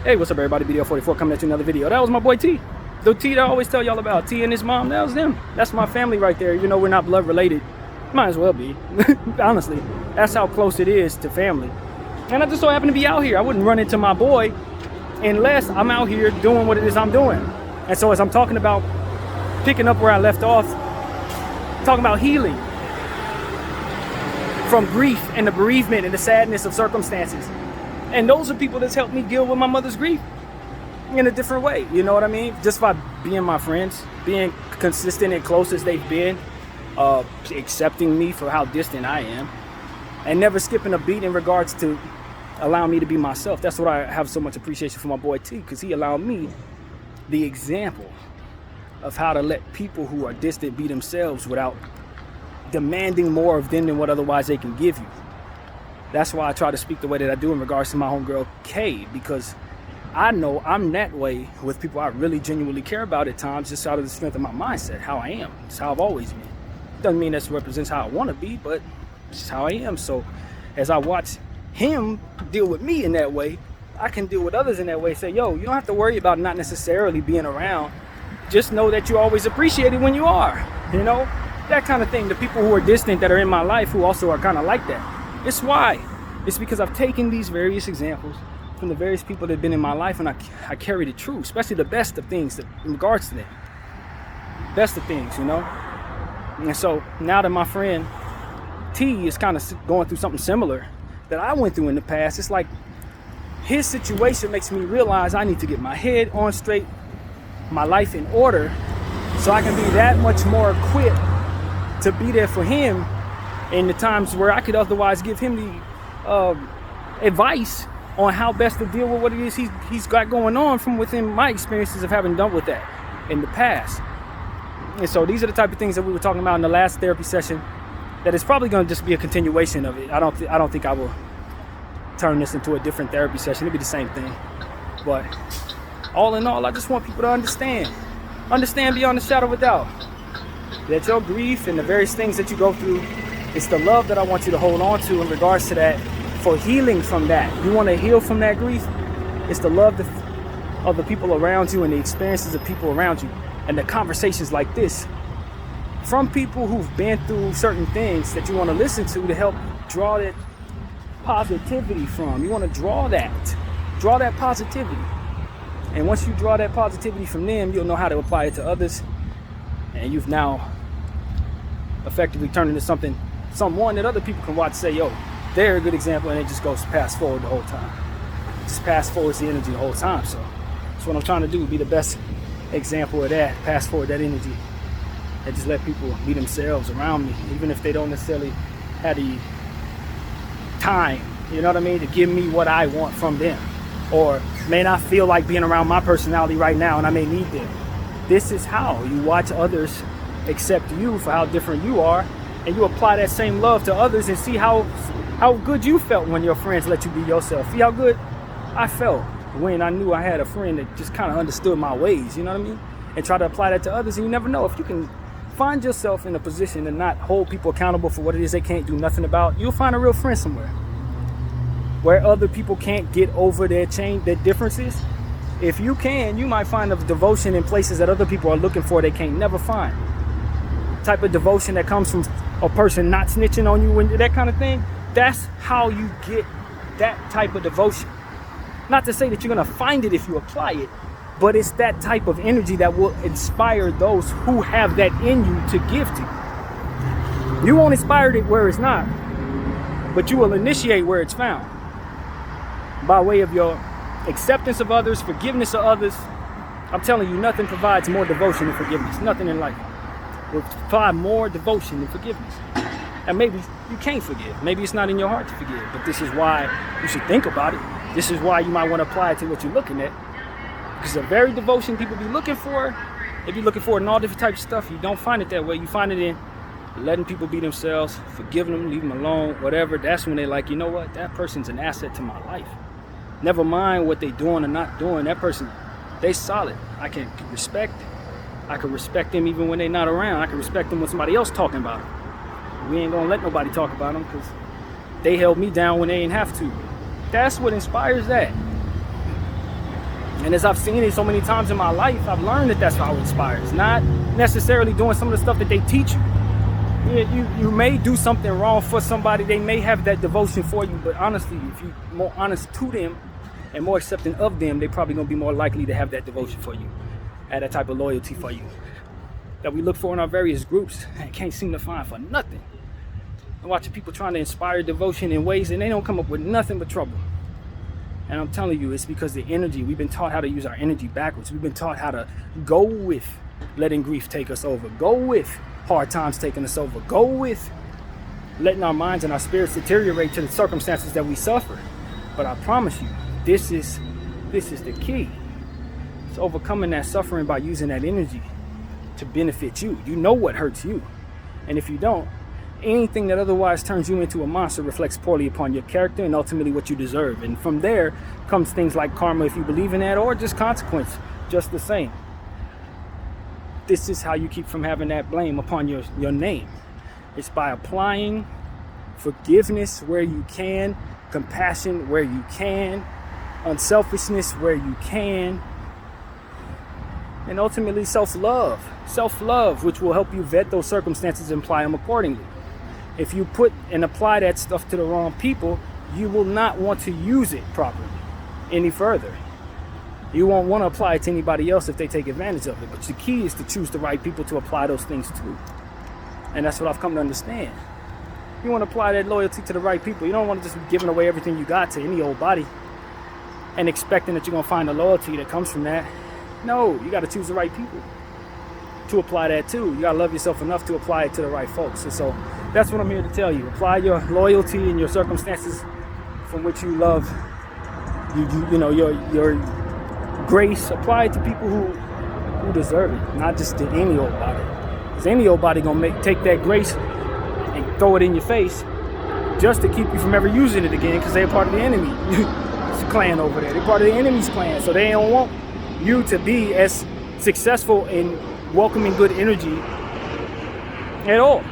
Hey, what's up everybody, BDF 44 coming at you another video. That was my boy T. The T that I always tell y'all about. T and his mom, that was them. That's my family right there. Even though we're not blood related, might as well be. Honestly, that's how close it is to family. And I just so happen to be out here. I wouldn't run into my boy unless I'm out here doing what it is I'm doing. And so as I'm talking about picking up where I left off, talking about healing from grief and the bereavement and the sadness of circumstances. And those are people that's helped me deal with my mother's grief in a different way. You know what I mean? Just by being my friends, being consistent and close as they've been, accepting me for how distant I am, and never skipping a beat in regards to allowing me to be myself. That's what I have so much appreciation for my boy T, because he allowed me the example of how to let people who are distant be themselves without demanding more of them than what otherwise they can give you. That's why I try to speak the way that I do in regards to my homegirl Kay, because I know I'm that way with people I really genuinely care about at times, just out of the strength of my mindset, how I am. It's how I've always been. Doesn't mean that represents how I want to be, but it's how I am. So as I watch him deal with me in that way, I can deal with others in that way. Say, yo, you don't have to worry about not necessarily being around. Just know that you're always appreciated when you are, you know, that kind of thing. The people who are distant that are in my life who also are kind of like that. It's why. It's because I've taken these various examples from the various people that have been in my life, and I carry the truth, especially the best of things in regards to them. Best of things, you know? And so now that my friend T is kind of going through something similar that I went through in the past, it's like his situation makes me realize I need to get my head on straight, my life in order, so I can be that much more equipped to be there for him in the times where I could otherwise give him the advice on how best to deal with what it is he's got going on from within my experiences of having dealt with that in the past. And so these are the type of things that we were talking about in the last therapy session that is probably going to just be a continuation of it. I don't think I will turn this into a different therapy session. It'll be the same thing. But all in all, I just want people to understand beyond a shadow of a doubt that your grief and the various things that you go through, it's the love that I want you to hold on to in regards to that, for healing from that. You want to heal from that grief? It's the love of the people around you and the experiences of people around you and the conversations like this from people who've been through certain things that you want to listen to help draw that positivity from. You want to draw that positivity. And once you draw that positivity from them, you'll know how to apply it to others. And you've now effectively turned into someone that other people can watch, say, yo, they're a good example, and it just goes past forward the whole time. Just pass forwards the energy the whole time. So that's what I'm trying to do, be the best example of that, pass forward that energy, and just let people be themselves around me, even if they don't necessarily have the time, you know what I mean, to give me what I want from them, or may not feel like being around my personality right now, and I may need them. This is how you watch others accept you for how different you are, and you apply that same love to others and see how good you felt when your friends let you be yourself. See how good I felt when I knew I had a friend that just kind of understood my ways, you know what I mean? And try to apply that to others. And you never know, if you can find yourself in a position to not hold people accountable for what it is they can't do nothing about, you'll find a real friend somewhere. Where other people can't get over their differences, if you can, you might find a devotion in places that other people are looking for they can't never find. Type of devotion that comes from a person not snitching on you and that kind of thing. That's how you get that type of devotion. Not to say that you're going to find it if you apply it, but it's that type of energy that will inspire those who have that in you to give to you. You won't inspire it where it's not, but you will initiate where it's found. By way of your acceptance of others, forgiveness of others. I'm telling you, nothing provides more devotion than forgiveness. Nothing in life will provide more devotion than forgiveness. And maybe you can't forgive. Maybe it's not in your heart to forgive. But this is why you should think about it. This is why you might want to apply it to what you're looking at. Because the very devotion people be looking for, they be looking for it in all different types of stuff. You don't find it that way. You find it in letting people be themselves, forgiving them, leaving them alone, whatever. That's when they like, you know what? That person's an asset to my life. Never mind what they doing or not doing. That person, they solid. I can respect them even when they're not around. I can respect them when somebody else talking about them. We ain't gonna let nobody talk about them because they held me down when they ain't have to. That's what inspires that. And as I've seen it so many times in my life, I've learned that that's how it inspires. Not necessarily doing some of the stuff that they teach you. You may do something wrong for somebody. They may have that devotion for you. But honestly, if you're more honest to them and more accepting of them, they're probably going to be more likely to have that devotion for you. Have that type of loyalty for you. That we look for in our various groups and can't seem to find for nothing. I'm watching people trying to inspire devotion in ways and they don't come up with nothing but trouble. And I'm telling you, it's because the energy, we've been taught how to use our energy backwards. We've been taught how to go with letting grief take us over. Go with hard times taking us over. Go with letting our minds and our spirits deteriorate to the circumstances that we suffer. But I promise you, this is the key. It's overcoming that suffering by using that energy to benefit you. You know what hurts you. And if you don't, anything that otherwise turns you into a monster reflects poorly upon your character and ultimately what you deserve. And from there comes things like karma, if you believe in that, or just consequence, just the same. This is how you keep from having that blame upon your name. It's by applying forgiveness where you can, compassion where you can, unselfishness where you can, and ultimately self-love. Self-love, which will help you vet those circumstances and apply them accordingly. If you put and apply that stuff to the wrong people, you will not want to use it properly any further. You won't want to apply it to anybody else if they take advantage of it. But the key is to choose the right people to apply those things to. And that's what I've come to understand. You want to apply that loyalty to the right people. You don't want to just be giving away everything you got to any old body and expecting that you're going to find the loyalty that comes from that. No, you got to choose the right people to apply that to. You got to love yourself enough to apply it to the right folks. And so that's what I'm here to tell you. Apply your loyalty and your circumstances from which you love, your grace. Apply it to people who deserve it, not just to any old body. Because any old body gonna take that grace and throw it in your face just to keep you from ever using it again, because they're part of the enemy clan over there. They're part of the enemy's clan, so they don't want you to be as successful in welcoming good energy at all.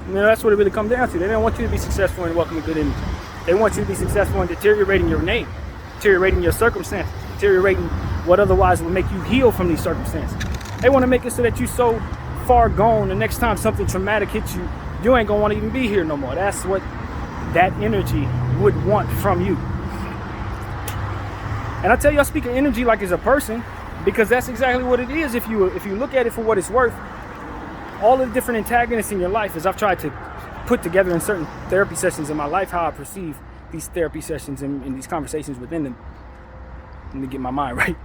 That's what it really comes down to. They don't want you to be successful in welcoming good energy. They want you to be successful in deteriorating your name, deteriorating your circumstances, deteriorating what otherwise would make you heal from these circumstances. They want to make it so that you're so far gone, the next time something traumatic hits you, you ain't gonna want to even be here no more. That's what that energy would want from you. And I tell you, I speak of energy like it's a person, because that's exactly what it is. If you look at it for what it's worth, all the different antagonists in your life, as I've tried to put together in certain therapy sessions in my life, how I perceive these therapy sessions and these conversations within them. Let me get my mind right.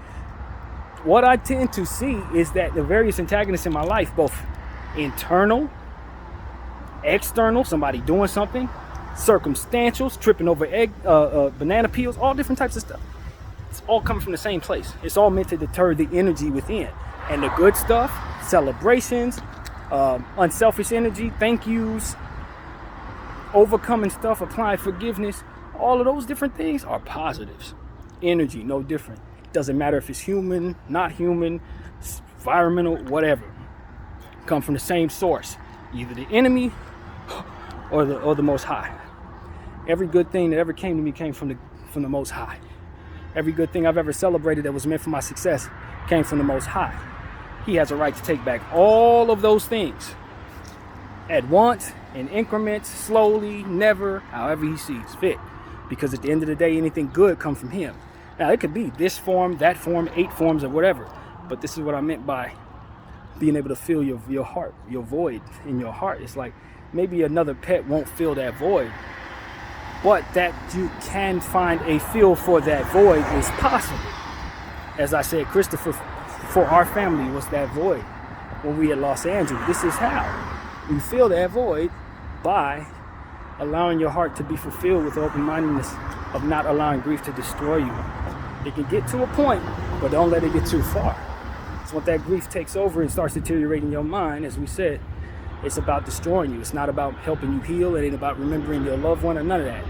What I tend to see is that the various antagonists in my life, both internal, external, somebody doing something, circumstantial, tripping over banana peels, all different types of stuff. It's all coming from the same place. It's all meant to deter the energy within. And the good stuff, celebrations, unselfish energy, thank yous, overcoming stuff, applying forgiveness, all of those different things are positives. Energy, no different. Doesn't matter if it's human, not human, environmental, whatever. Come from the same source, either the enemy or the Most High. Every good thing that ever came to me came from the Most High. Every good thing I've ever celebrated that was meant for my success came from the Most High. He has a right to take back all of those things at once, in increments, slowly, never, however he sees fit. Because at the end of the day, anything good comes from him. Now, it could be this form, that form, 8 forms, or whatever. But this is what I meant by being able to fill your heart, your void in your heart. It's like maybe another pet won't fill that void. But that you can find a feel for that void is possible. As I said, Christopher, for our family, was that void when we had lost Andrew. This is how you fill that void, by allowing your heart to be fulfilled with open-mindedness of not allowing grief to destroy you. It can get to a point, but don't let it get too far. So when that grief takes over and starts deteriorating your mind, as we said, it's about destroying you. It's not about helping you heal. It ain't about remembering your loved one or none of that.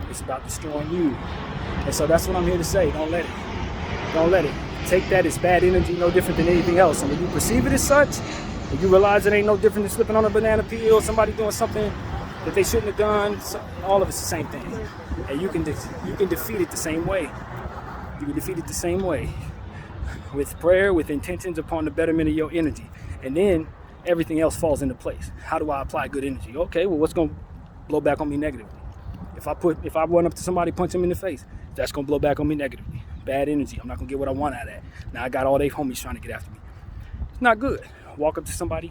It's about destroying you. And so that's what I'm here to say. Don't let it. Don't let it. Take that as bad energy, no different than anything else. And when you perceive it as such, when you realize it ain't no different than slipping on a banana peel, somebody doing something that they shouldn't have done, all of it's the same thing. And you can defeat it the same way. You can defeat it the same way, with prayer, with intentions upon the betterment of your energy. And then everything else falls into place. How do I apply good energy? Okay, well, what's going to blow back on me negatively? If I run up to somebody, punch them in the face, that's going to blow back on me negatively. Bad energy. I'm not going to get what I want out of that. Now I got all they homies trying to get after me. It's not good. Walk up to somebody,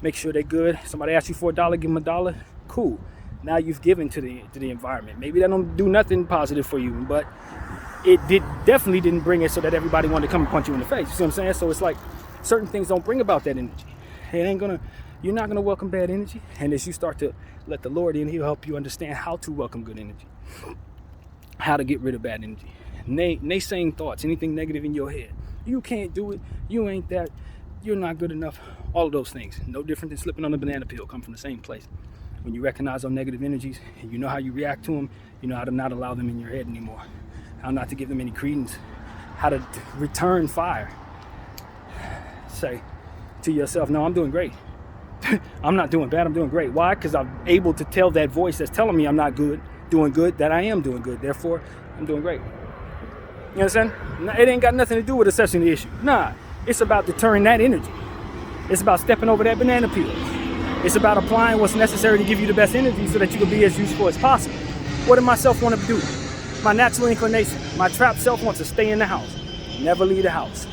make sure they're good. Somebody asks you for $1, give them $1. Cool. Now you've given to the environment. Maybe that don't do nothing positive for you, but definitely didn't bring it so that everybody wanted to come and punch you in the face. You see what I'm saying? So it's like certain things don't bring about that energy. You're not gonna welcome bad energy. And as you start to let the Lord in, He'll help you understand how to welcome good energy, how to get rid of bad energy. Naysaying thoughts, anything negative in your head. You can't do it. You ain't that. You're not good enough. All of those things. No different than slipping on a banana peel. Come from the same place. When you recognize those negative energies, and you know how you react to them, you know how to not allow them in your head anymore. How not to give them any credence. How to return fire. Say to yourself, no, I'm doing great. I'm not doing bad, I'm doing great. Why? Because I'm able to tell that voice that's telling me I'm not doing good, that I am doing good. Therefore, I'm doing great. You understand? It ain't got nothing to do with assessing the issue. Nah, it's about deterring that energy. It's about stepping over that banana peel. It's about applying what's necessary to give you the best energy so that you can be as useful as possible. What did myself want to do? My natural inclination. My trapped self wants to stay in the house. Never leave the house.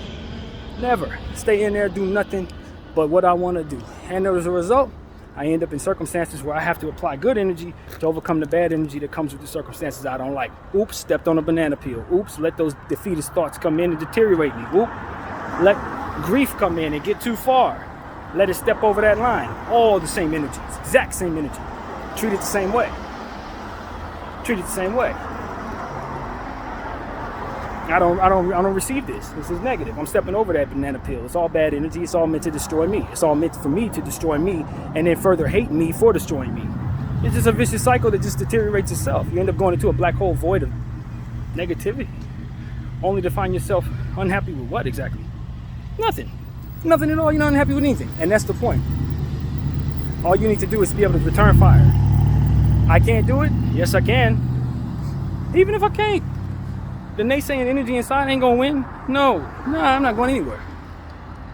Never. Stay in there, do nothing but what I want to do. And as a result, I end up in circumstances where I have to apply good energy to overcome the bad energy that comes with the circumstances I don't like. Oops, stepped on a banana peel. Oops, let those defeatist thoughts come in and deteriorate me. Oops, let grief come in and get too far. Let it step over that line. All the same energies, exact same energy. Treat it the same way. Treat it the same way. I don't receive this. This is negative. I'm stepping over that banana peel. It's all bad energy. It's all meant to destroy me. It's all meant for me to destroy me and then further hate me for destroying me. It's just a vicious cycle that just deteriorates itself. You end up going into a black hole void of negativity, only to find yourself unhappy with what exactly? Nothing. Nothing at all. You're not unhappy with anything. And that's the point. All you need to do is be able to return fire. I can't do it? Yes, I can. Even if I can't. The naysaying energy inside ain't gonna win. No, I'm not going anywhere.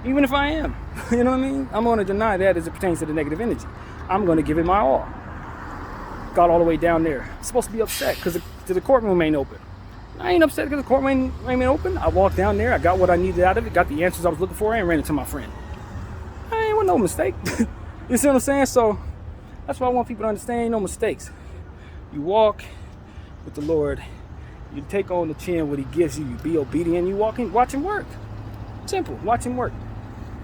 Even if I am, you know what I mean? I'm gonna deny that as it pertains to the negative energy. I'm gonna give it my all. Got all the way down there. I'm supposed to be upset because the courtroom ain't open. I ain't upset because the courtroom ain't open. I walked down there, I got what I needed out of it, got the answers I was looking for, and ran into my friend. I ain't with no mistake. You see what I'm saying? So that's why I want people to understand, ain't no mistakes. You walk with the Lord. You take on the chin what He gives you. You be obedient. You walk in, watch Him work. Simple. Watch Him work.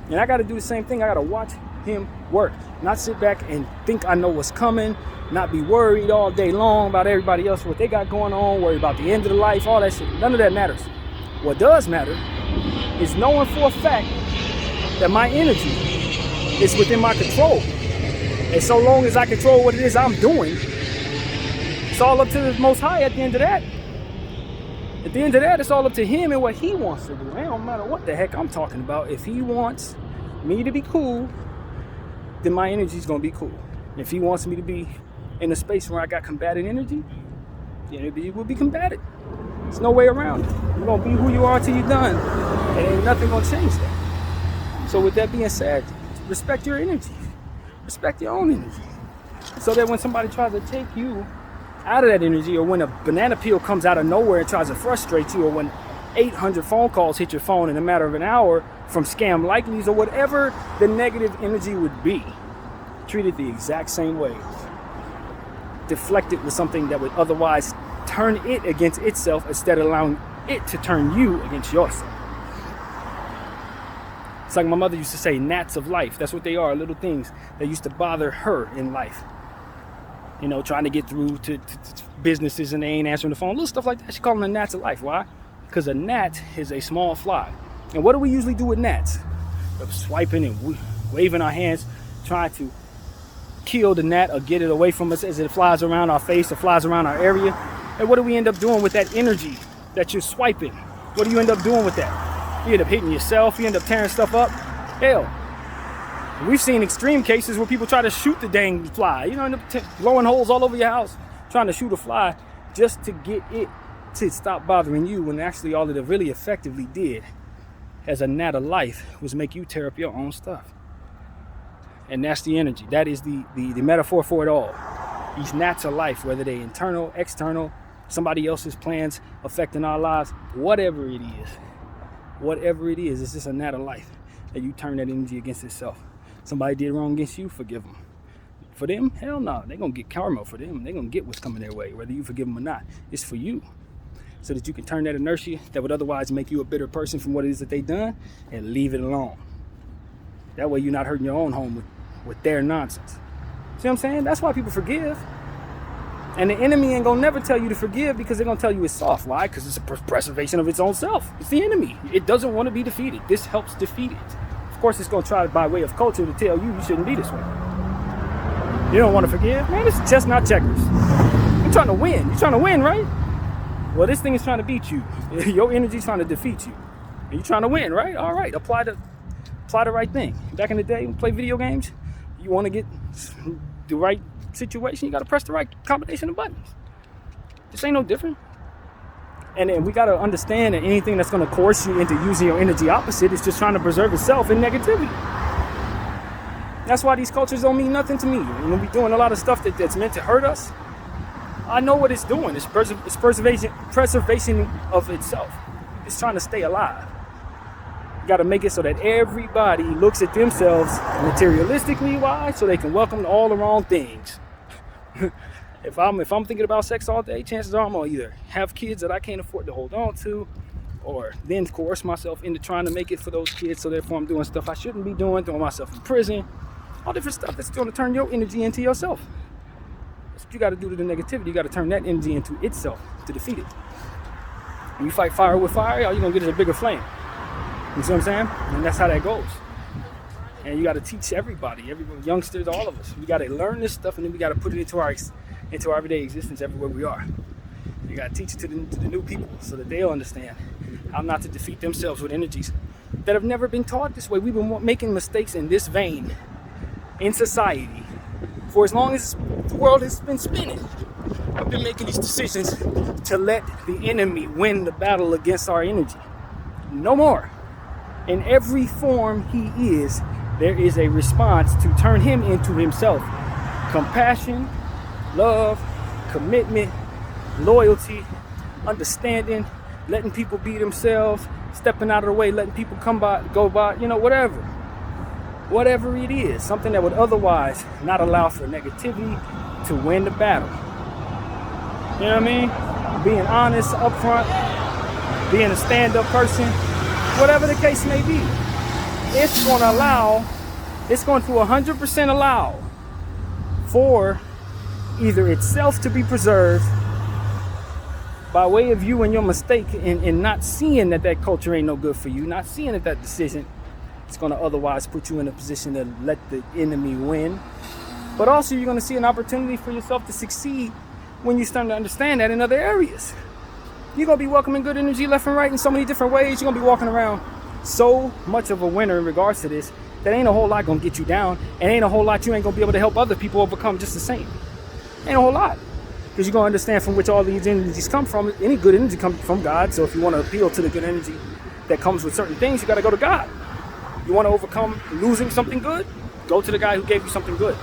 And I got to do the same thing. I got to watch Him work. Not sit back and think I know what's coming. Not be worried all day long about everybody else, what they got going on. Worry about the end of the life, all that shit. None of that matters. What does matter is knowing for a fact that my energy is within my control. And so long as I control what it is I'm doing, it's all up to the Most High at the end of that. At the end of that, it's all up to Him and what He wants to do. It don't matter what the heck I'm talking about. If He wants me to be cool, then my energy's gonna be cool. If He wants me to be in a space where I got combative energy, then it will be combative. There's no way around it. You're gonna be who you are till you're done. And ain't nothing gonna change that. So with that being said, respect your energy. Respect your own energy. So that when somebody tries to take you out of that energy, or when a banana peel comes out of nowhere and tries to frustrate you, or when 800 phone calls hit your phone in a matter of an hour from scam likelies, or whatever the negative energy would be, treat it the exact same way. Deflect it with something that would otherwise turn it against itself instead of allowing it to turn you against yourself. It's like my mother used to say, gnats of life. That's what they are, little things that used to bother her in life. You know, trying to get through to businesses and they ain't answering the phone. Little stuff like that. She called them the gnats of life. Why? Because a gnat is a small fly. And what do we usually do with gnats? We're swiping and waving our hands, trying to kill the gnat or get it away from us as it flies around our face or flies around our area. And what do we end up doing with that energy that you're swiping? What do you end up doing with that? You end up hitting yourself. You end up tearing stuff up. Hell. We've seen extreme cases where people try to shoot the dang fly. You know, end up blowing holes all over your house, trying to shoot a fly just to get it to stop bothering you, when actually all it really effectively did as a gnat of life was make you tear up your own stuff. And that's the energy. That is the metaphor for it all. These gnats of life, whether they're internal, external, somebody else's plans affecting our lives, whatever it is, it's just a gnat of life that you turn that energy against itself. Somebody did wrong against you, forgive them. For them, hell no, they're going to get karma for them. They're going to get what's coming their way, whether you forgive them or not. It's for you, so that you can turn that inertia that would otherwise make you a bitter person from what it is that they done and leave it alone. That way you're not hurting your own home with their nonsense. See what I'm saying? That's why people forgive. And the enemy ain't gonna never tell you to forgive, because they're gonna tell you it's soft. Why? Because it's a preservation of its own self. It's the enemy. It doesn't want to be defeated. This helps defeat it. Of course, it's gonna try by way of culture to tell you shouldn't be this way. You don't want to forgive? Man, this is chestnut checkers. You're trying to win. You're trying to win, right? Well, this thing is trying to beat you. Your energy's trying to defeat you. And you're trying to win, right? All right, apply the right thing. Back in the day, when we play video games, you want to get the right situation, you got to press the right combination of buttons. This ain't no different. And then we got to understand that anything that's going to coerce you into using your energy opposite is just trying to preserve itself in negativity. That's why these cultures don't mean nothing to me. When we're doing a lot of stuff that's meant to hurt us, I know what it's doing. It's preservation of itself. It's trying to stay alive. You got to make it so that everybody looks at themselves materialistically. Why? So they can welcome all the wrong things. If I'm thinking about sex all day, chances are I'm gonna either have kids that I can't afford to hold on to, or then coerce myself into trying to make it for those kids. So therefore I'm doing stuff I shouldn't be doing, throwing myself in prison, all different stuff that's going to turn your energy into yourself. That's what you got to do to the negativity. You got to turn that energy into itself to defeat it. When you fight fire with fire, all you're going to get is a bigger flame. You see what I'm saying? And that's how that goes. And you got to teach everybody, youngsters, all of us. We got to learn this stuff, and then we got to put it into our everyday existence everywhere we are. You got to teach it to the new people so that they'll understand how not to defeat themselves with energies that have never been taught this way. We've been making mistakes in this vein in society for as long as the world has been spinning. We've been making these decisions to let the enemy win the battle against our energy. No more. In every form he is, there is a response to turn him into himself. Compassion, love, commitment, loyalty, understanding, letting people be themselves, stepping out of the way, letting people go by, whatever it is, something that would otherwise not allow for negativity to win the battle. You know what I mean? Being honest, upfront, being a stand-up person, whatever the case may be, it's going to 100% allow for either itself to be preserved by way of you and your mistake in not seeing that culture ain't no good for you, not seeing that decision is going to otherwise put you in a position to let the enemy win. But also you're going to see an opportunity for yourself to succeed when you start to understand that in other areas. You're going to be welcoming good energy left and right in so many different ways. You're going to be walking around so much of a winner in regards to this that ain't a whole lot going to get you down, and ain't a whole lot you ain't going to be able to help other people overcome just the same. Ain't a whole lot. Because you're going to understand from which all these energies come from. Any good energy comes from God. So if you want to appeal to the good energy that comes with certain things, you got to go to God. You want to overcome losing something good? Go to the guy who gave you something good.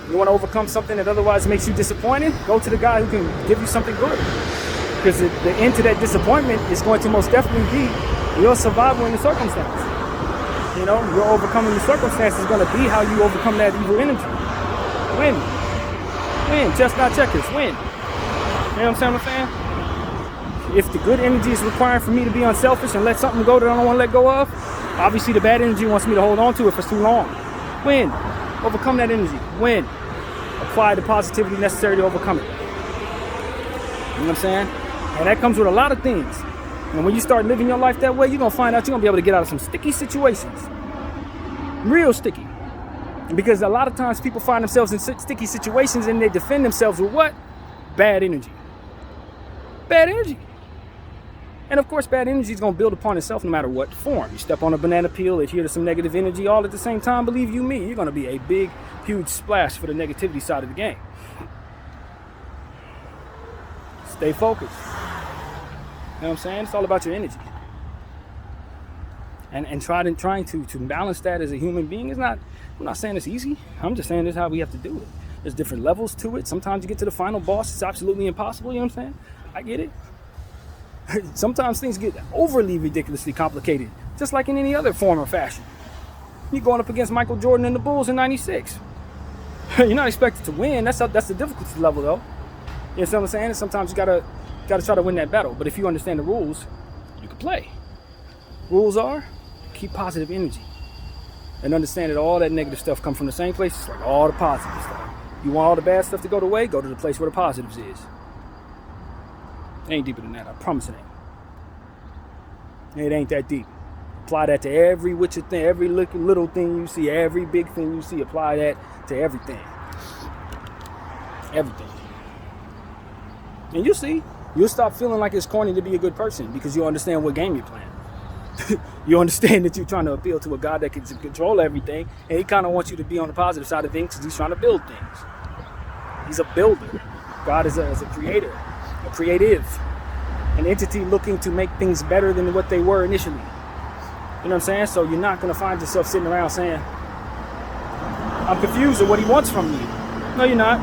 You want to overcome something that otherwise makes you disappointed? Go to the guy who can give you something good. Because the end to that disappointment is going to most definitely be your survival in the circumstance. Your overcoming the circumstance is going to be how you overcome that evil energy. Win, chestnut checkers, win. You know what I'm saying? If the good energy is required for me to be unselfish and let something go that I don't want to let go of, obviously the bad energy wants me to hold on to it for too long. Win, overcome that energy, win. Apply the positivity necessary to overcome it. You know what I'm saying? And that comes with a lot of things. And when you start living your life that way, you're going to find out you're going to be able to get out of some sticky situations. Real sticky. Because a lot of times people find themselves in sticky situations and they defend themselves with what? Bad energy. Bad energy. And of course, bad energy is going to build upon itself no matter what form. You step on a banana peel, adhere to some negative energy all at the same time, believe you me, you're going to be a big, huge splash for the negativity side of the game. Stay focused. know what I'm saying? It's all about your energy. And trying to balance that as a human being is not, I'm not saying it's easy. I'm just saying this is how we have to do it. There's different levels to it. Sometimes you get to the final boss, it's absolutely impossible, you know what I'm saying? I get it. Sometimes things get overly ridiculously complicated, just like in any other form or fashion. You're going up against Michael Jordan and the Bulls in '96. You're not expected to win. That's the difficulty level, though. You know what I'm saying? And sometimes you gotta try to win that battle. But if you understand the rules, you can play. Rules are keep positive energy and understand that all that negative stuff comes from the same place. It's like all the positive stuff. You want all the bad stuff to go away? Go to the place where the positives is. It ain't deeper than that. I promise it ain't. It ain't that deep. Apply that to every thing, every little thing you see, every big thing you see. Apply that to everything. Everything. And you'll stop feeling like it's corny to be a good person because you understand what game you're playing. You understand that you're trying to appeal to a God that can control everything, and he kind of wants you to be on the positive side of things because he's trying to build things. He's a builder. God is a creator, a creative, an entity looking to make things better than what they were initially. You know what I'm saying? So you're not going to find yourself sitting around saying, I'm confused at what he wants from me. No, you're not.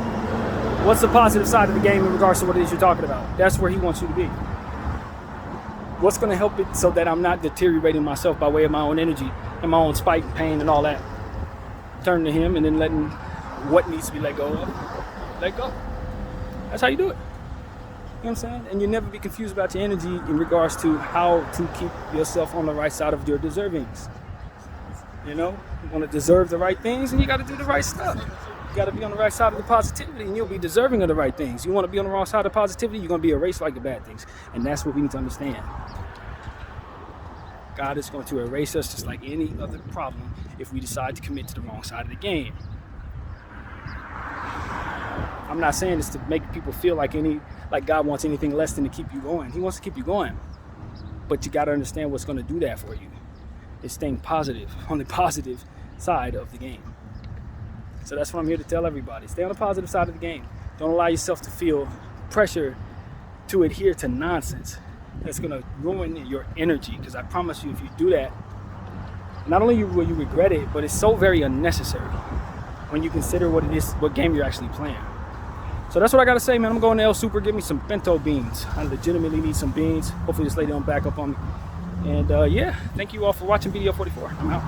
What's the positive side of the game in regards to what it is you're talking about? That's where he wants you to be. What's going to help it so that I'm not deteriorating myself by way of my own energy and my own spite and pain and all that? Turn to him and then letting what needs to be let go of, let go. That's how you do it. You know what I'm saying? And you'll never be confused about your energy in regards to how to keep yourself on the right side of your deservings. You know, you want to deserve the right things and you got to do the right stuff. You got to be on the right side of the positivity and you'll be deserving of the right things. You want to be on the wrong side of positivity, you're going to be erased like the bad things. And that's what we need to understand. God is going to erase us just like any other problem if we decide to commit to the wrong side of the game. I'm not saying this to make people feel like God wants anything less than to keep you going. He wants to keep you going. But you got to understand what's going to do that for you. It's staying positive, on the positive side of the game. So that's what I'm here to tell everybody. Stay on the positive side of the game. Don't allow yourself to feel pressure to adhere to nonsense that's going to ruin your energy. Because I promise you, if you do that, not only will you regret it, but it's so very unnecessary when you consider what it is, what game you're actually playing. So that's what I got to say, man. I'm going to El Super, get me some bento beans. I legitimately need some beans. Hopefully this lady don't back up on me. And yeah, thank you all for watching BDF 44. I'm out.